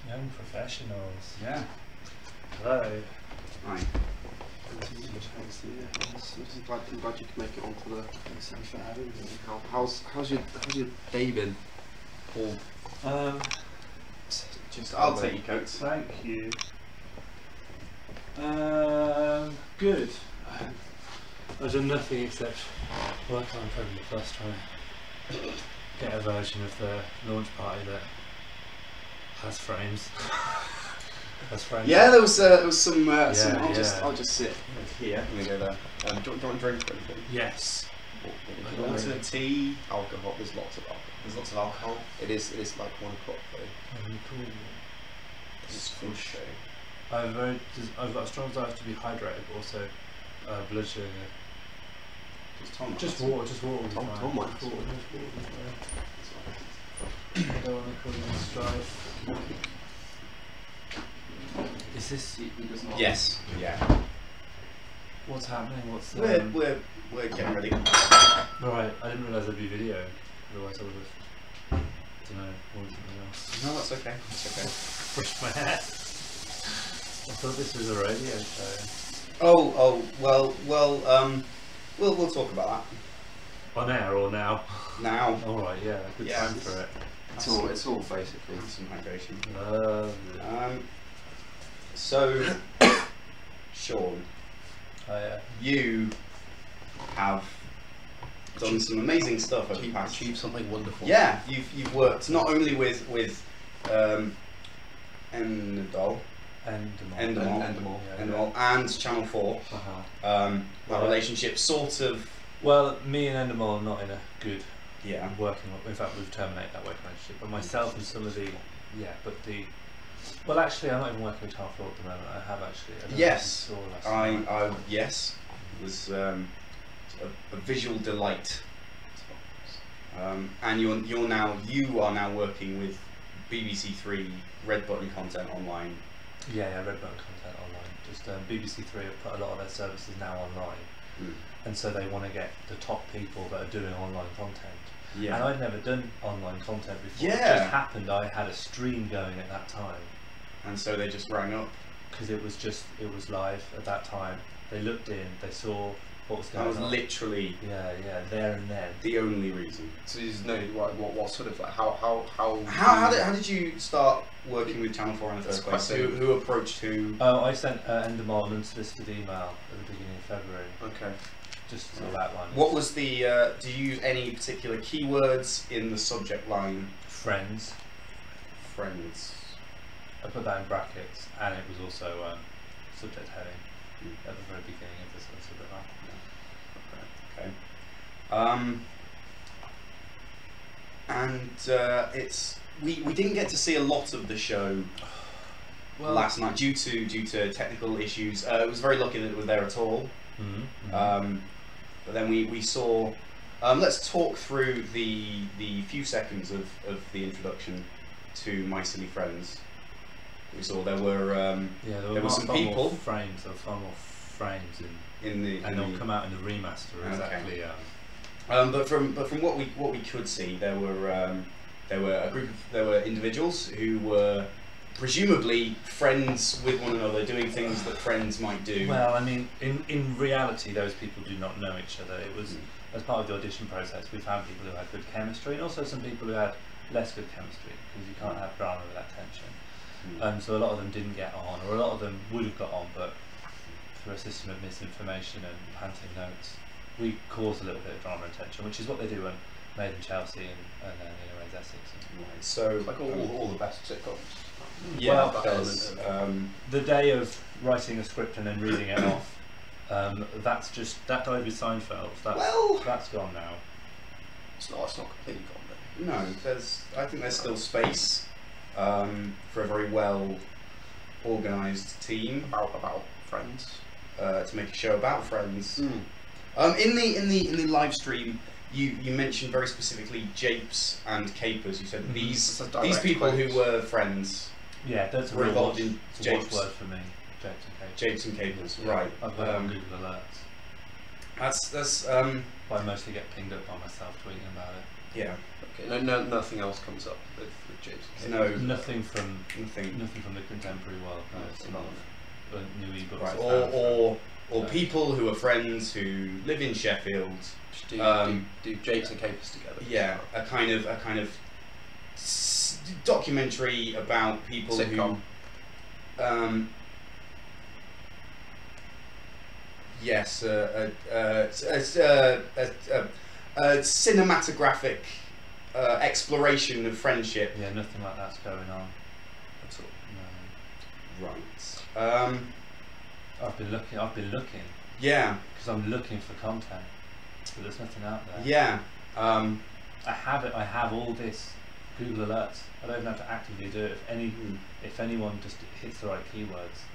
Young professionals. Yeah. Hello. Right. I'm glad you could make it onto the how's your day been, Paul? Just I'll take your coats. Thank you. Good. I've done nothing except work on Probably Plus, trying to get a version of the launch party that has frames. Has frames. Yeah, there was some. I'll just sit here. Let me go there. Do you want a drink or anything? Yes. Water, tea, Alcohol. There's lots of alcohol. There's lots of alcohol. It is like 1 o'clock though. It's good show. I've got a strong desire to be hydrated, but also blood sugar. Just water. Tom might. I don't want to call you strife. Is this? Yes. Yeah. What's happening? What's We're getting ready. Right, I didn't realise there'd be video. Otherwise I would have, I don't know, ordered something else. No, that's okay. That's okay. Pushed my hair. I thought this was a radio show. We'll talk about On air or now? that now. Alright, yeah, good Yeah, time for it. It's all basically Some hydration. Lovely. So, Sean, you have done some amazing stuff over the past. achieved something wonderful. Yeah, you've worked not only with Endemol and Channel 4. That relationship sort of. Well, me and Endemol are not in a good working. in fact we've terminated that working relationship, but myself and some of the well actually I'm not even working with Channel 4 at the moment. I have actually. I don't know if you saw last night. Yes, it was a visual delight. And you are now working with BBC Three Red Button content online. Yeah, Red Button content online. Just BBC Three have put a lot of their services now online, and so they want to get the top people that are doing online content. Yeah. And I'd never done online content before. Yeah. It just happened. I had a stream going at that time. And so they just rang up. Because it was live at that time. They looked in, they saw what was going on. That was literally there and then. the only reason. So you just know what sort of like how How did you start working with Channel 4 in the first place? Who approached who? Oh, I sent Endemol an unsolicited email at the beginning of February. Okay. Just sort of outline. What was the? Do you use any particular keywords in the subject line? Friends. Friends. I put that in brackets, and it was also subject heading at the very beginning of this subject line. Okay. And it's we didn't get to see a lot of the show last night due to technical issues. It was very lucky that it was there at all. But then we saw. Let's talk through the few seconds of the introduction to My Silly Friends. We saw there were some people. Frames. There were far more frames and they'll come out in the remaster exactly. Okay. But from what we could see, there were individuals who were presumably friends with one another, doing things that friends might do. Well, I mean, in reality, those people do not know each other. It was as part of the audition process. We found people who had good chemistry, and also some people who had less good chemistry, because you can't have drama without tension. So a lot of them didn't get on, or a lot of them would have got on, but through a system of misinformation and panting notes, we caused a little bit of drama and tension, which is what they do on Made in Chelsea and then Raised Essex. Right. So like all the best sitcoms. Yeah, well, the day of writing a script and then reading it off, that died with Seinfeld. That's gone now. It's not completely gone though. No, I think there's still space for a very well organised team about Friends to make a show about Friends. In the live stream, you mentioned very specifically Japes and Capers. You said these people who were friends. Yeah, that's were involved in Japes word for me. Japes and Capers, right? I've got it on Google Alerts. That's But I mostly get pinged up by myself tweeting about it. Yeah. Okay. No, nothing else comes up with James and No. Kate. Nothing from Nothing. the contemporary world. No, it's Nothing not. on New ebooks. Right. are Or No. people who are friends who live in Sheffield. Just do James and Capers together. Yeah, a kind of documentary about people Sitcom. who. Yes, a cinematographic exploration of friendship. Yeah, nothing like that's going on. That's all. No. Right. I've been looking Yeah. because I'm looking for content, but there's nothing out there. Yeah. I have all this Google alerts. I don't even have to actively do it. If anyone just hits the right keywords.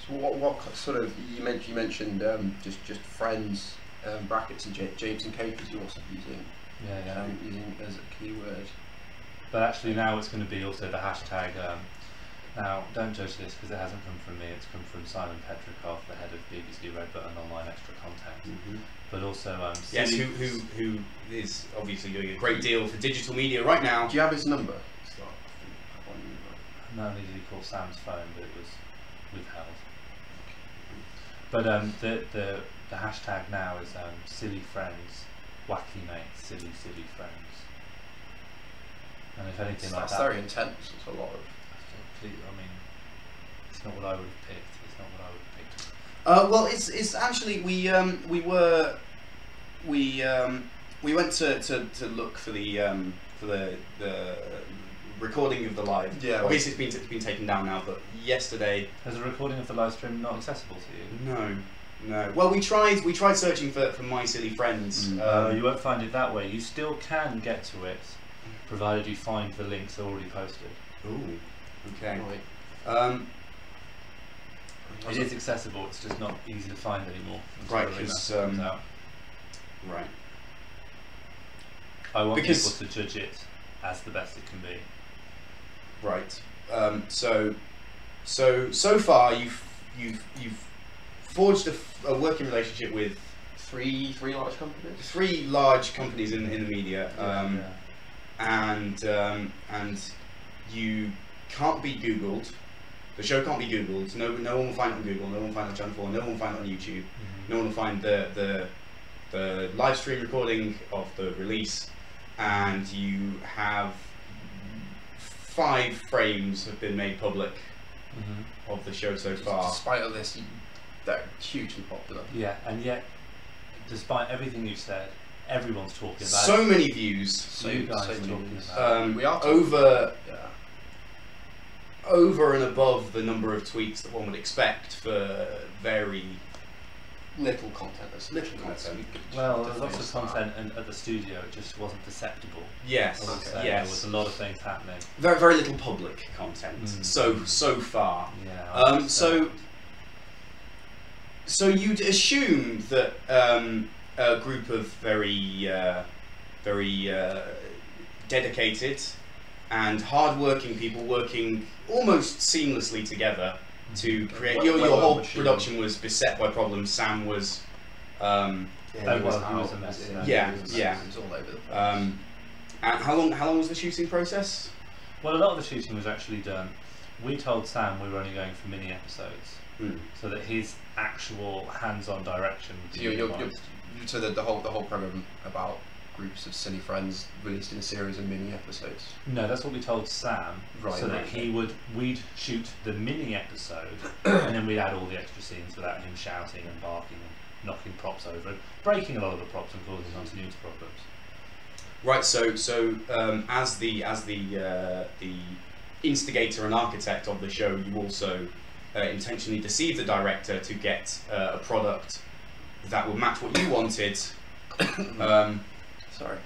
So what sort of you mentioned just friends brackets and James and Capers you're also using using as a keyword. But actually now it's going to be also the hashtag. Now don't judge this because it hasn't come from me. It's come from Simon Petrikoff, the head of BBC Red Button Online Extra Content. Mm-hmm. But also yes, who is obviously doing a great deal for digital media right now. Do you have his number? Not only did he call Sam's phone, but it was withheld. But the hashtag now is silly friends, wacky mates, silly friends. And if anything like that's that, very intense. It's a lot of. I mean, it's not what I would have picked. It's not what I would have picked. Well, it's actually we went to look for the recording of the live. Yeah. Obviously, it's been taken down now, but yesterday. Is a recording of the live stream not accessible to you? No. Well, we tried searching for My Silly Friends. You won't find it that way. You still can get to it, provided you find the links already posted. Ooh. Okay. Right. It is accessible. It's just not easy to find anymore. Right. Because right. I want people to judge it as the best it can be. Right. So far you've forged a working relationship with Three large companies. 3 large companies in the media, and you can't be Googled. The show can't be Googled. No one will find it on Google. No one will find it on Channel 4. No one will find it on YouTube. Mm-hmm. No one will find the live stream recording of the release, and you have 5 frames have been made public of the show so far. Despite all this, they're hugely popular. Yeah, and yet, despite everything you've said, everyone's talking about So it. many views. So you guys so are many talking views. about it. We are over and above the number of tweets that one would expect for very little content. There's Little content. Well, there's lots of content at the studio. It just wasn't perceptible. yes, I would say. yes. There was a lot of things happening. Very little public content so far. Yeah. So you'd assume that a group of very dedicated and hard-working people working almost seamlessly together to create. Your whole production was beset by problems. Sam was. He was a mess. Yeah. It was all over the place. And how long was the shooting process? Well, a lot of the shooting was actually done. We told Sam we were only going for mini episodes, so that his actual hands-on direction would be minimised. So the whole program about groups of silly friends released in a series of mini episodes. No, that's what we told Sam. Right, so that we'd shoot the mini episode, and then we'd add all the extra scenes without him shouting and barking and knocking props over and breaking a lot of the props and causing continuity problems. Right. So as the instigator and architect of the show, you also intentionally deceived the director to get a product that would match what you wanted. Sorry.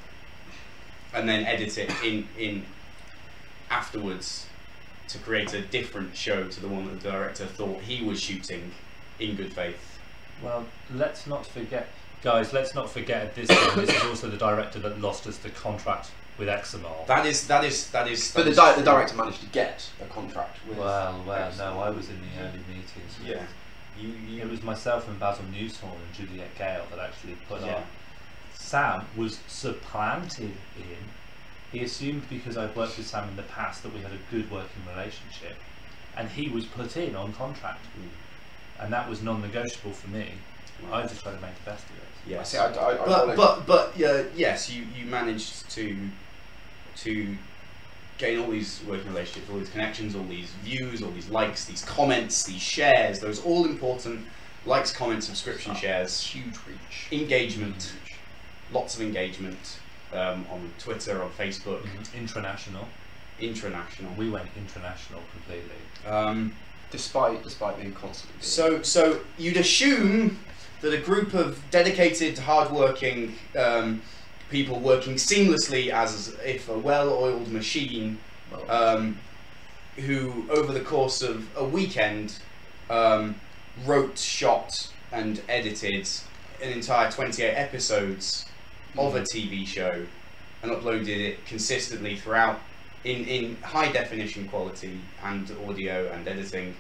And then edit it in afterwards to create a different show to the one that the director thought he was shooting in good faith. Well, let's not forget, guys. Let's not forget at this point. This is also the director that lost us the contract with Examol. That is. But the director managed to get a contract with. Well, no, I was in the early meetings. Yeah. It was myself and Basil Newshorn and Juliet Gale that actually put our Sam was supplanted in. He assumed because I'd worked with Sam in the past that we had a good working relationship, and he was put in on contract, and that was non-negotiable for me. I just tried to make the best of it. Yes, but yes, you managed to gain all these working relationships, all these connections, all these views, all these likes, these comments, these shares, those all important likes, comments, subscription shares, huge reach, engagement, lots of engagement on Twitter, on Facebook. International. We went international completely. Despite being constantly. So you'd assume that a group of dedicated, hard-working people working seamlessly as if a well-oiled machine, who over the course of a weekend wrote, shot and edited an entire 28 episodes of a TV show and uploaded it consistently throughout in high definition quality and audio and editing,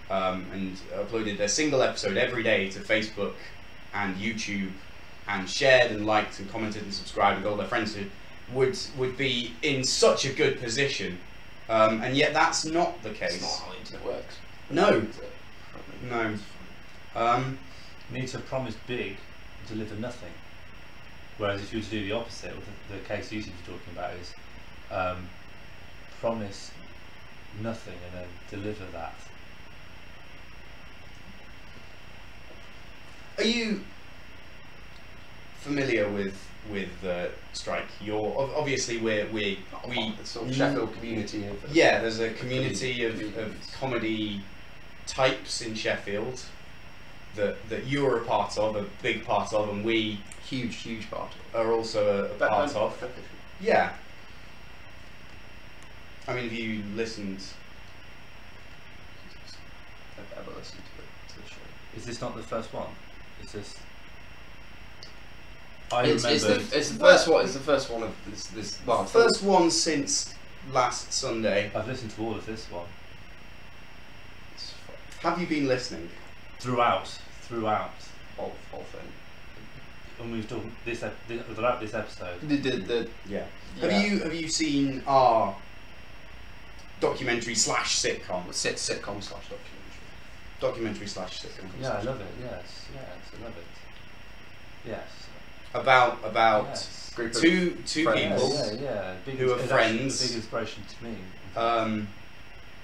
and uploaded a single episode every day to Facebook and YouTube, and shared and liked and commented and subscribed and got all their friends to, would be in such a good position, and yet that's not the case. It's not how the internet works. No. You need to promise big, deliver nothing. Whereas if you were to do the opposite, the case you seem to be talking about is promise nothing and then deliver that. Are you familiar with Sturike? You're obviously we sort of Sheffield community. There's a community of comedy types in Sheffield that you're a part of, a big part of, and we huge part are also a part of. Yeah. I mean, have you listened? I've ever listened to the show. Is this not the first one? Is this? It's the first one. It's the first one of this. Well, first one since last Sunday. I've listened to all of this one. Have you been listening? Throughout. Whole thing. And we've done this throughout this episode. Yeah. Have you seen our documentary / sitcom? Sitcom / documentary. Documentary / sitcom. Yeah, I love it. Yes, I love it. Yes. About yes. two people who are friends. Big inspiration to me.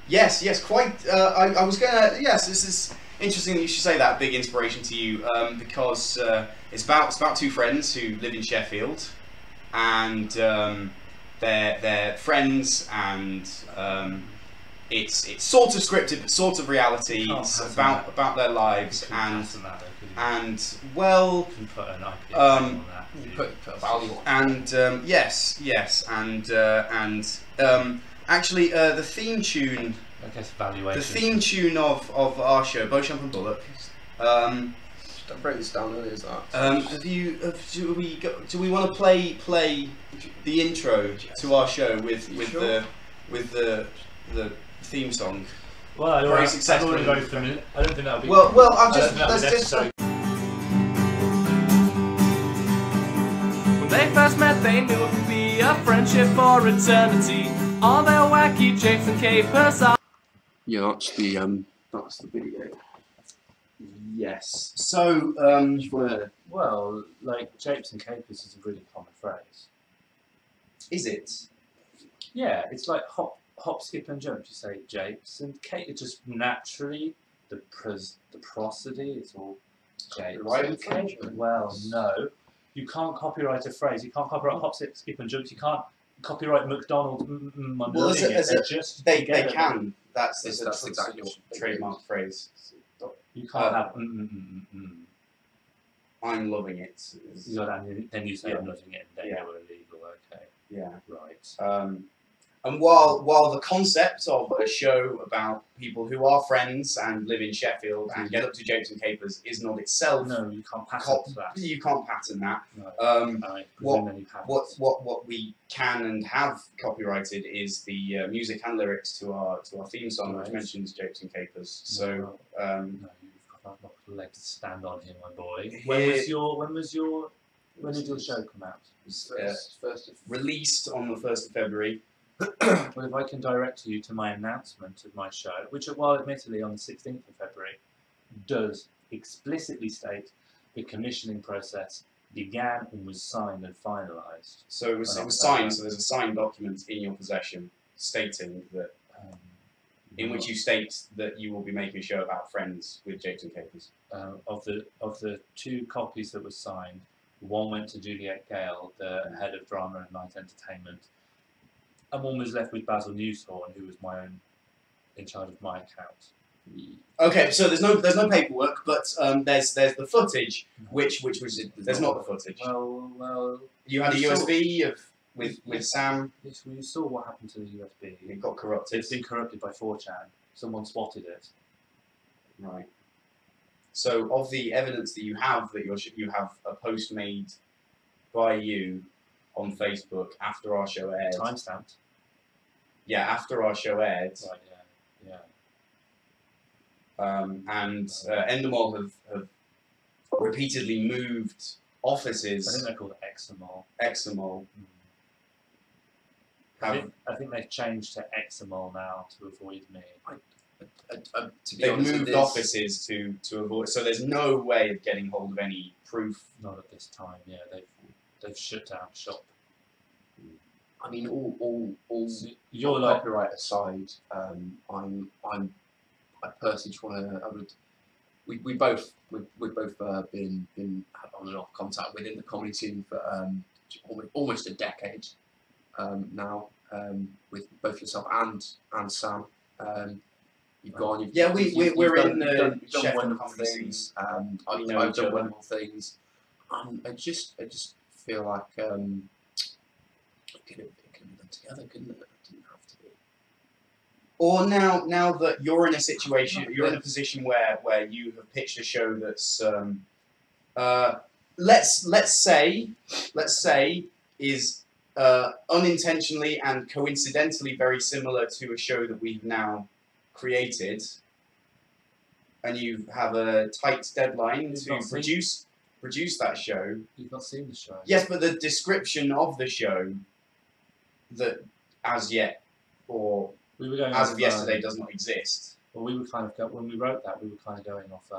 Yes, quite. I was gonna. Yes, this is interesting that you should say that. Big inspiration to you, because it's about two friends who live in Sheffield, and they're friends, and it's sort of scripted, but sort of reality. It's about their lives, and well, you can put an IP on that. You put value on. And yes, and actually, the theme tune. I guess valuation. The theme tune of our show, Beauchamp and Bullock. I wrote this down earlier. Is that? Do we want to play the intro to our show with the theme song? Well, I'm already very familiar. I don't think that'll be. Well, let's just. When they first met, they knew it would be a friendship for eternity. All their wacky japes and capers are. Yeah, that's the video. Yes. So, well, like japes and capers is a really common phrase. Is it? Yeah, it's like hop, skip, and jump. You say japes and cape. It just naturally the prosody. It's all japes and cape. Well, no, you can't copyright a phrase. You can't copyright hop, skip, and jump. You can't copyright McDonald's. Well, they can. That's exactly your trademark phrase. You can't have. I'm loving it. Then you say I'm loving it, and then you're illegal. Okay. Yeah. Right. And while the concept of a show about people who are friends and live in Sheffield and get up to japes and capers is not itself. No, you can't patent that. You can't patent that. No. What we can and have copyrighted is the music and lyrics to our theme song, which mentions japes and capers. So no, you've got a leg to stand on here, my boy. When was your When did your show come out? First of Released on the 1st of February. Well, if I can direct you to my announcement of my show, which, while admittedly on the 16th of February, does explicitly state the commissioning process began and was signed and finalised. So it was signed. So there's a signed document in your possession stating that, in which you state that you will be making a show about Friends with Japes and Capers. Of the 2 copies that were signed, one went to Juliet Gale, the head of drama and night entertainment, and one was left with Basil Newshorn, who was in charge of my account. Okay, so there's no paperwork, but there's the footage, which was there's not the footage. Well, you had a USB with Sam. Yes, we saw what happened to the USB. It got corrupted. It's been corrupted by 4chan. Someone spotted it. Right. So of the evidence that you have you have a post made by you on Facebook after our show aired. Timestamped. Yeah, after our show aired. Right. Yeah. And Endemol have repeatedly moved offices. I think they're called Examol. Examol. I think they've changed to Examol now to avoid me. To be They've honest moved offices to avoid. So there's no way of getting hold of any proof. Not at this time. Yeah, they've shut down shop. I mean, all So you're like copyright aside, I personally just want to. We've both been had on and off contact within the comedy scene for almost a decade now, with both yourself and Sam. You've gone. We're in the you've done Sheffield wonderful comedy scene. things, and We I've know done each other. wonderful things. And I just feel like it could have been done together, couldn't it? It didn't have to be. Or now that you're in a situation, you're in a position where you have pitched a show that's let's say is unintentionally and coincidentally very similar to a show that we've now created, and you have a tight deadline to produce that show. You've not seen the show. Yes, but the description of the show that as yet or We were going as off, of yesterday does not exist. Well, we were kind of when we wrote that, we were kind of going off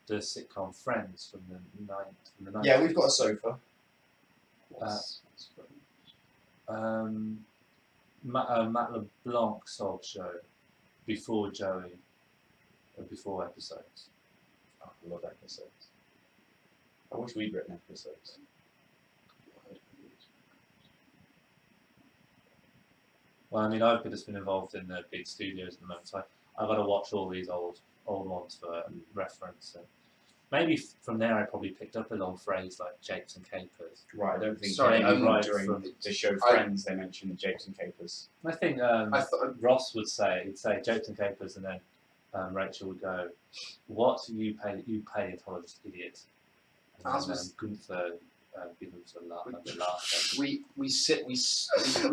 the sitcom Friends from the 90s. Yeah, we've got a sofa. Matt LeBlanc's old show before Joey, before episodes. Oh, I love episodes. I wish we'd written episodes. Well, I mean, I've just been involved in the big studios at the moment, so I've got to watch all these old ones for reference. And maybe from there, I probably picked up an old phrase like Japes and Capers. Right, I don't think during the show Friends they mentioned Japes and Capers. I think Ross would say Japes and Capers, and then Rachel would go, "What you paleontologist idiot?" And then Gunther give them the last. We sit.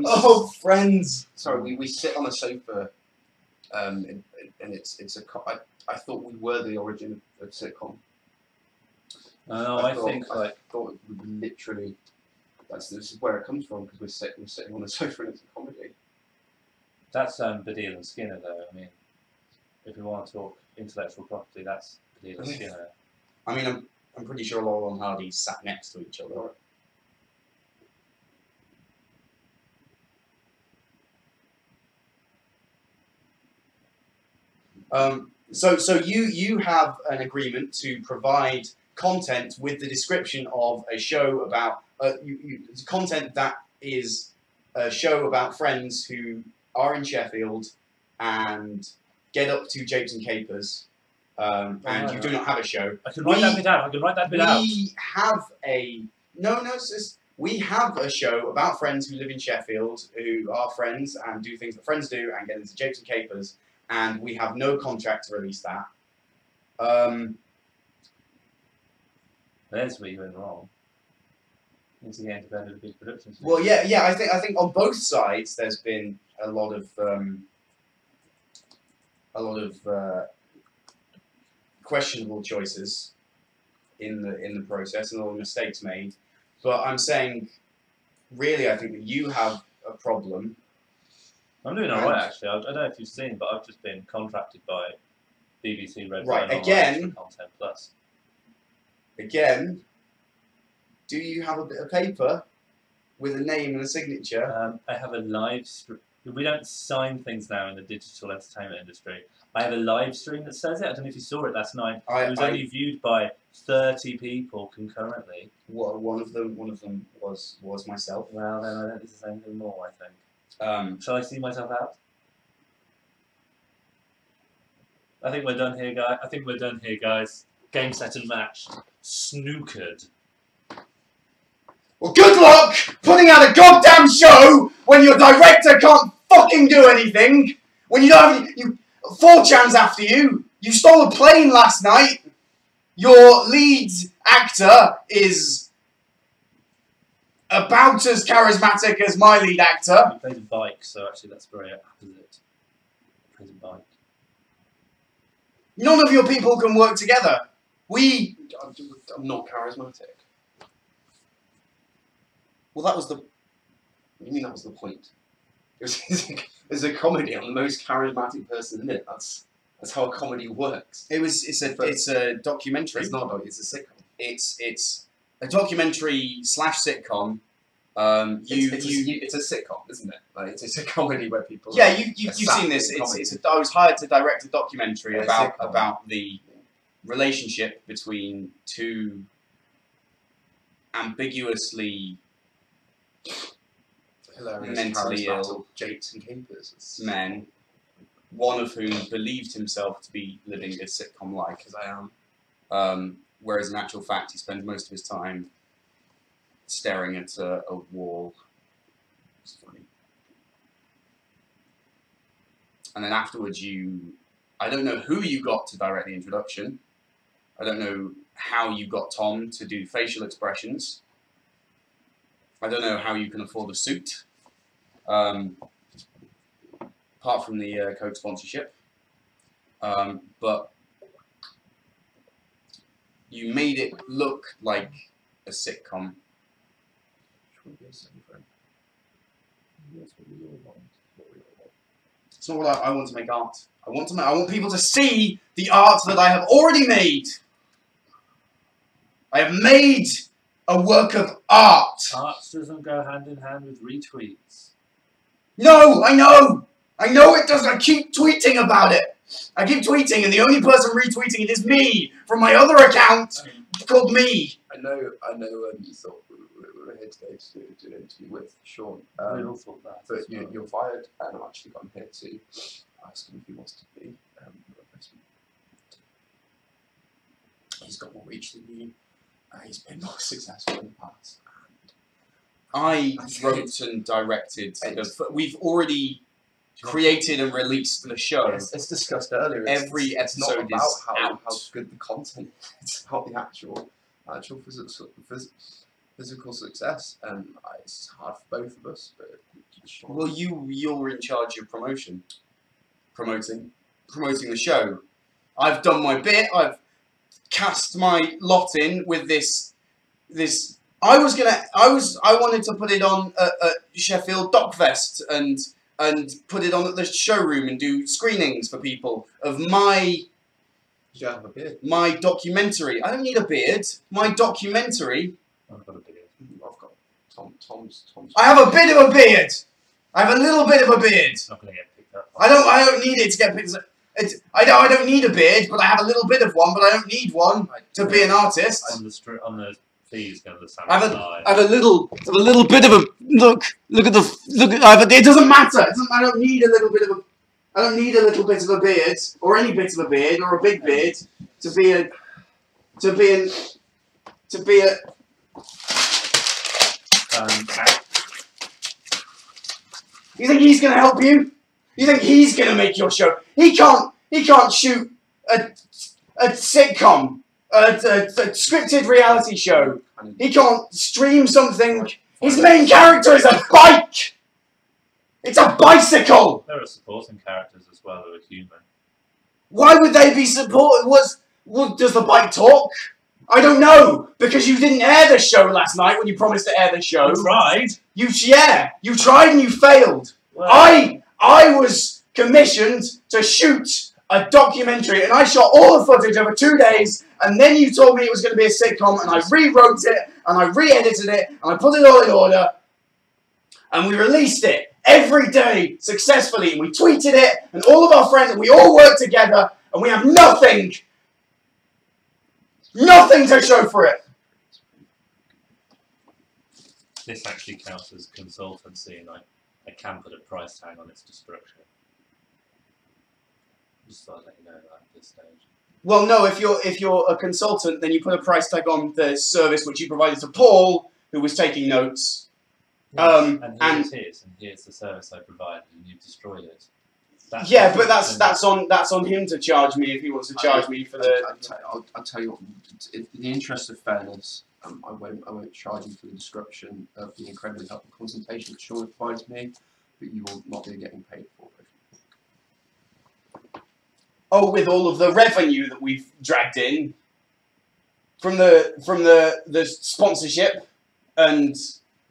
Oh, Friends! Sorry, we sit on a sofa, and it's a. I thought we were the origin of sitcom. No, I thought it would literally. This is where it comes from because we're sitting on a sofa and it's a comedy. That's Baddiel and Skinner, though. I mean, if we want to talk intellectual property, that's Baddiel and Skinner. I mean, I'm pretty sure Laurel and Hardy sat next to each other. So you have an agreement to provide content with the description of a show about content that is a show about friends who are in Sheffield and get up to Japes and Capers, and you do not have a show. I can write that bit out. We have a we have a show about friends who live in Sheffield, who are friends and do things that friends do, and get into Japes and Capers. And we have no contract to release that. There's where you went wrong. Into the independent big productions. Well, yeah. I think on both sides there's been a lot of questionable choices in the process and all the mistakes made. But I'm saying, really, I think that you have a problem. I'm doing all right, actually. I don't know if you've seen, but I've just been contracted by BBC Red Right, Online again. for Content Plus. Again, do you have a bit of paper with a name and a signature? I have a live stream. We don't sign things now in the digital entertainment industry. I have a live stream that says it. I don't know if you saw it last night. It was only viewed by 30 people concurrently. One of them was myself. Well, then I don't need to say anything more, I think. Shall I see myself out? I think we're done here, guys. Game, set, and match. Snookered. Well, good luck putting out a goddamn show when your director can't fucking do anything. When you don't have 4chan's after you. You stole a plane last night. Your lead actor is about as charismatic as my lead actor. He plays a bike, so actually that's very opposite. He plays a bike. None of your people can work together. I'm not charismatic. Well, that was the... What do you mean that was the point? It's a comedy. I'm the most charismatic person in it. That's how a comedy works. It's a documentary. It's not. It's a sitcom. It's a documentary / sitcom. It's a sitcom, isn't it? Like, it's a comedy where people. Yeah, you've seen this. I was hired to direct a documentary about the relationship between two ambiguously hilarious, mentally ill Jakes and Capers men, one of whom believed himself to be living a sitcom life, as I am. Whereas in actual fact he spends most of his time staring at a wall. It's funny. And then afterwards I don't know who you got to direct the introduction. I don't know how you got Tom to do facial expressions. I don't know how you can afford a suit. Apart from the Coke sponsorship. But you made it look like a sitcom. It's not what I want to make art. I want people to see the art that I have already made. I have made a work of art. Art doesn't go hand in hand with retweets. No, I know. I know it doesn't. I keep tweeting about it. I keep tweeting, and the only person retweeting it is me from my other account called me. I know. You thought we were here today to do an interview with Sean. We all thought that. But you're fired, and I've actually got him here to ask him if he wants to be your replacement. He's got more reach than you. He's been more successful in the past. I wrote and directed. We've already created and released the show. It's discussed earlier. Every episode is not about out. how good the content is. It's about the actual physical success, and it's hard for both of us. But well, you're in charge of promoting the show. I've done my bit. I've cast my lot in with this. I wanted to put it on at Sheffield Dockfest and put it on at the showroom and do screenings for people of my. You have a beard. My documentary. I don't need a beard. My documentary. I've got a beard. I've got Tom's. I have a bit of a beard. I have a little bit of a beard. It's not going to get picked up. I don't need it to get picked up. I don't need a beard, but I have a little bit of one. But I don't need one to be an artist. On the fees, going to the I have a little bit of a look. Look at the. It doesn't matter. I don't need a little bit of a. I don't need a little bit of a beard or any bit of a beard or a big beard to be a. You think he's going to help you? You think he's going to make your show? He can't shoot a sitcom, a scripted reality show. He can't stream something. His main character is a bike. It's a bicycle. There are supporting characters as well who are human. Why would they be supported? Does the bike talk? I don't know, because you didn't air the show last night when you promised to air the show. I tried. You tried and you failed. Well, I was commissioned to shoot a documentary, and I shot all the footage over 2 days, and then you told me it was going to be a sitcom, and I rewrote it, and I re-edited it, and I put it all in order, and we released it every day successfully, and we tweeted it, and all of our friends, and we all worked together, and we have nothing to show for it. this actually counts as consultancy, and I can put a price tag on its destruction. Just thought I'd let you know that at this stage. Well, no. If you're a consultant, then you put a price tag on the service which you provided to Paul, who was taking notes. Yes, and here's the service I provided, and you've destroyed it. Yeah, but that's on him to charge me if he wants to charge me for the. I'll tell you what. In the interest of fairness, I won't charge you for the description of the incredibly helpful consultation that Sean provides me, but you will not be getting paid for it. Oh, with all of the revenue that we've dragged in from the sponsorship and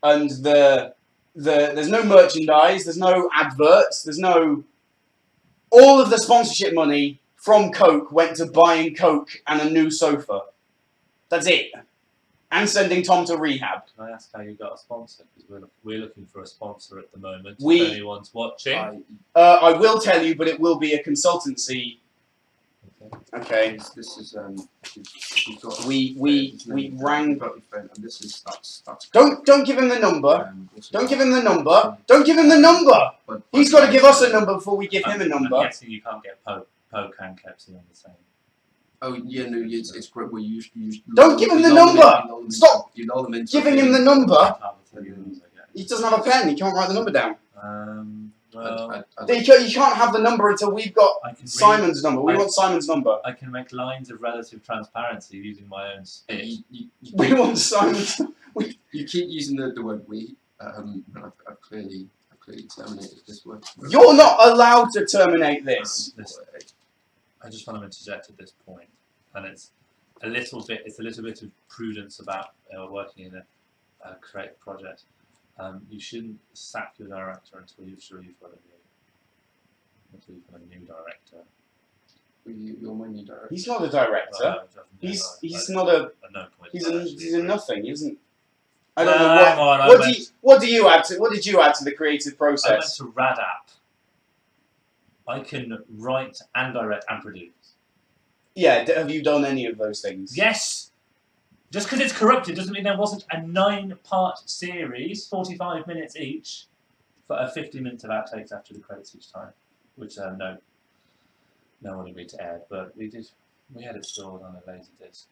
the there's no merchandise, there's no adverts, there's no. All of the sponsorship money from Coke went to buying Coke and a new sofa. That's it. And sending Tom to rehab. Can I ask how you got a sponsor? Because we're looking for a sponsor at the moment. We- if anyone's watching. I will tell you, but it will be a consultancy. Okay. This is you've got We rang. got your phone, and this is that's Don't give him the number. this Don't is- give him the number. Don't give him the number. but- He's got to give us a number before we give him a I'm number. guessing you can't get Poke and Kepsi on the same. Oh yeah, no, it's great. Well, you Don't give him the number. Stop You lull them into giving him the number. I can't tell you the numbers I get. He doesn't have a pen. He can't write the number down. Well, You can't have the number until we've got I can Simon's number. We want Simon's number. I can make lines of relative transparency using my own spit. We want Simon's. You keep using the word we, and I've clearly terminated this word. You're not allowed to terminate this. I just want to interject at this point, and it's a little bit of prudence about working in a creative project. You shouldn't sack your director until you're sure you've got a new director. You're my new director. He's not a director. He's not a. He's a nothing. He isn't. I don't know what do you add to? What did you add to the creative I went process? to Radapp. I can write and direct and produce. Yeah. Have you done any of those things? Yes! Just because it's corrupted doesn't mean there wasn't a 9-part series, 45 minutes each, for 50 minutes of outtakes after the credits each time, which no one agreed to air, but we had it stored on a laser disc.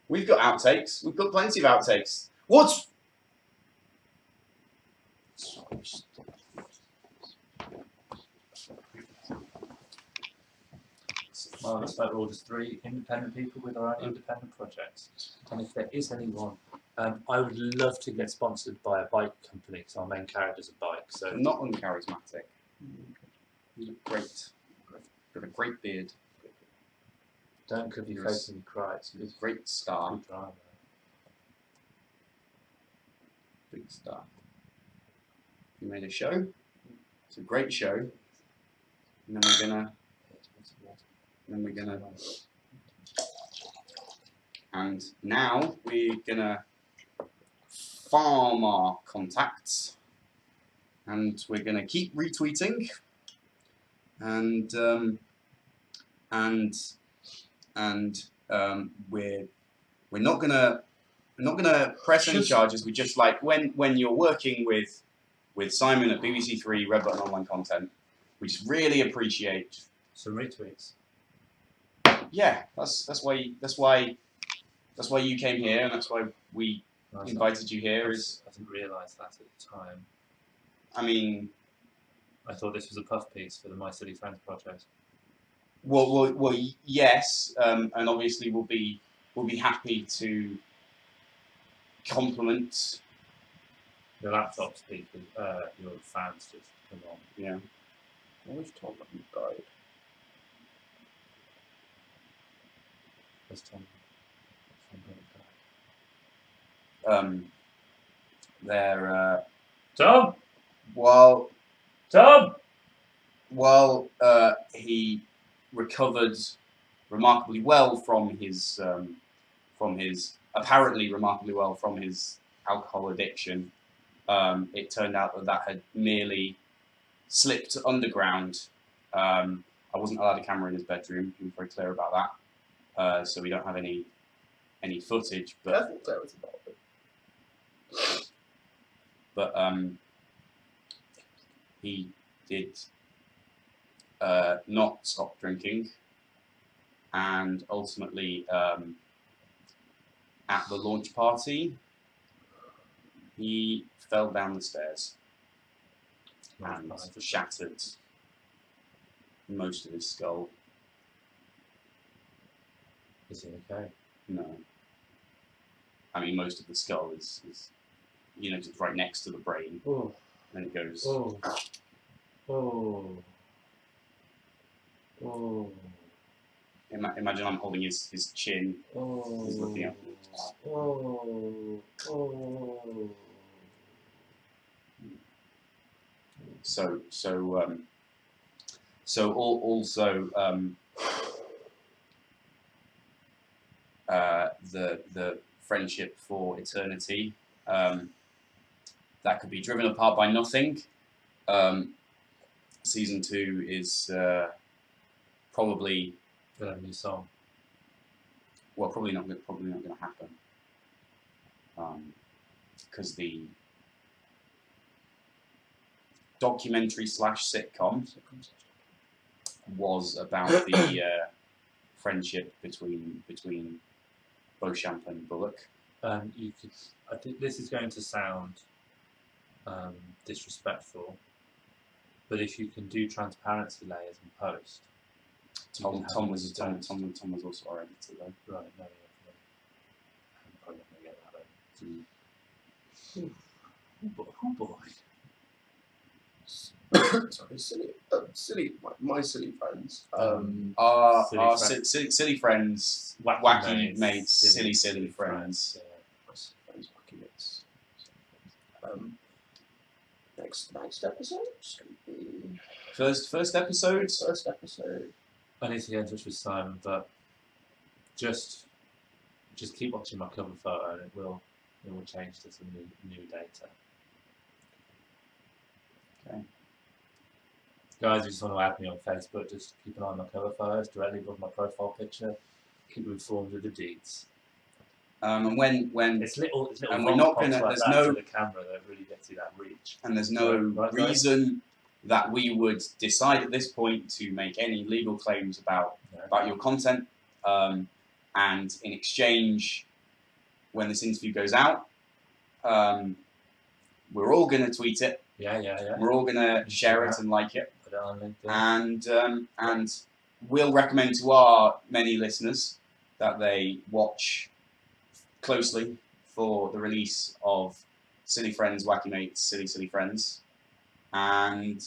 We've got outtakes. We've got plenty of outtakes. What's Well, looks like we're all just 3 independent people with our own independent projects. And if there is anyone, I would love to get sponsored by a bike company because our main character's a bike. So not uncharismatic? You look great. Got a great beard. don't cover your face when you cry. It's a Great star. good drama. Big star. You made a show. It's a great show. And then we're gonna. And now we're gonna farm our contacts, and we're gonna keep retweeting, and we're not gonna press any charges. We just like when you're working with Simon at BBC Three, Red Button Online Content, we just really appreciate Some retweets. Yeah, that's why you came here, and that's why we invited you here. I didn't realise that at the time. I mean, I thought this was a puff piece for the My City Friends project. well, yes, and obviously we'll be happy to compliment. The laptops people, your fans just come on. Yeah. Always told them died. As Tom. They're Tom, while Tom. he recovered remarkably well from his apparently remarkably well from his alcohol addiction, it turned out that had merely slipped underground. I wasn't allowed a camera in his bedroom. He was very clear about that, so we don't have any footage. But I think that was about it. but he did not stop drinking, and ultimately at the launch party he fell down the stairs and shattered most of his skull. Is he okay? No. I mean, most of the skull is you know, just right next to the brain. Oh. And it goes. Oh. Oh. Oh. Imagine I'm holding his chin. Oh. He's looking up. Oh. Oh. So also the friendship for eternity, that could be driven apart by nothing. Season 2 is probably Got a new song. well, probably not going to happen, because the documentary / sitcom was about the friendship between Beauchamp and Bullock. You could. I think this is going to sound disrespectful, but if you can do transparency layers in post, Tom was also our editor though. right? No, yeah, I'm probably not going to get that. Oh boy. Sorry, silly, my silly friends. Our Silly silly friends, wacky mates, silly friends. Yeah. Friends, wacky mates. Next episode is going to be First episode. first episode. I need to get in touch with Simon, but just keep watching my cover photo, and it will change to some new data. Okay. Guys, you just want to add me on Facebook, just keep an eye on my cover photos directly above my profile picture. Keep informed of the deeds. And when It's little and we're not gonna. like There's that no to the camera that really gets you that reach. and there's no Right, reason that we would decide at this point to make any legal claims about your content. And in exchange, when this interview goes out, we're all gonna tweet it. Yeah. We're all gonna share it and like it. Put it on LinkedIn. And we'll recommend to our many listeners that they watch closely for the release of Silly Friends, Wacky Mates, Silly Friends, and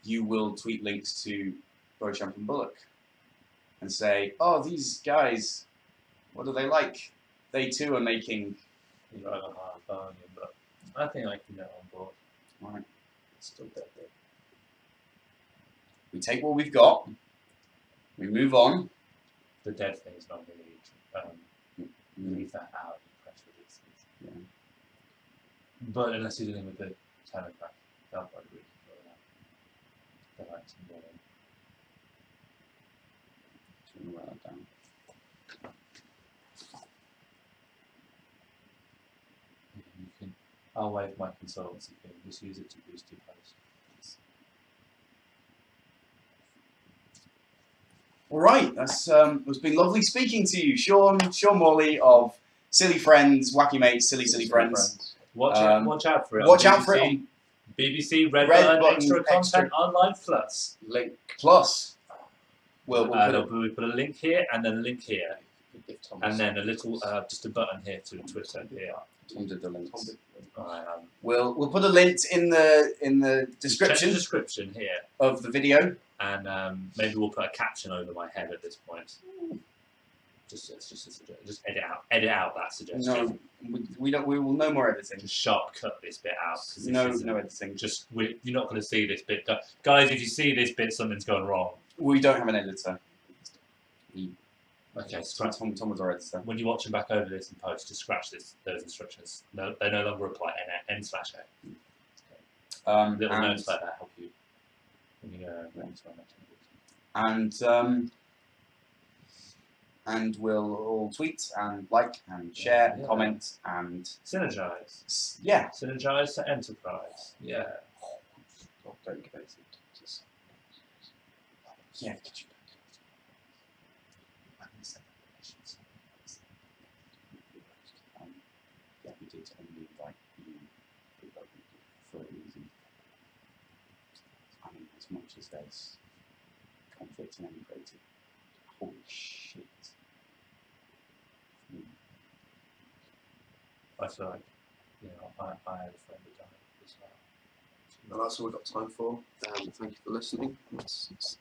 you will tweet links to Beauchamp and Bullock and say, "Oh, these guys, what do they like? They too are making." You're rather hard on you, but I think I can get on board. Right. Still dead there. We take what we've got. We move on. The dead thing is not really leave that out in press releases. Yeah. But unless you're dealing with the Telegraph, they'll probably read for that. They like to go in. Just gonna write that down. You can. I'll waive my consultancy fee. Just use it to boost your post. All right, that's it's been lovely speaking to you, Sean Morley of Silly Friends, Wacky Mates, Silly Friends. Watch out for it. Watch out for it on BBC Red Red Button Button Extra Content Online Plus. Link. Plus. We'll put we put a link here and then a link here, If Tom and then a little just a button here to Twitter here. Tom did the links. We'll put a link in the Check the description description here, of the video. and maybe we'll put a caption over my head at this point. Just a suggestion. Just edit out that suggestion. No, we don't. We will no more editing. Just sharp cut this bit out. 'Cause No this isn't- editing. Just you're not going to see this bit, guys. If you see this bit, something's gone wrong. We don't have an editor. Okay, Tom was our editor. when you're watching back over this in post, just scratch those instructions. No, they no longer apply. N/A. Little And- notes like that help you when you and we'll all tweet and like and share and Yeah. comment and Synergize. yeah. Synergize to enterprise. Yeah. Oh, don't get it. Just yeah. Could you? Yeah, we did only invite you for a reason. I mean, as much as there's conflict in any creative, holy shit. I feel like, I had a friend who died as well. And that's all we've got time for. Thank you for listening. It's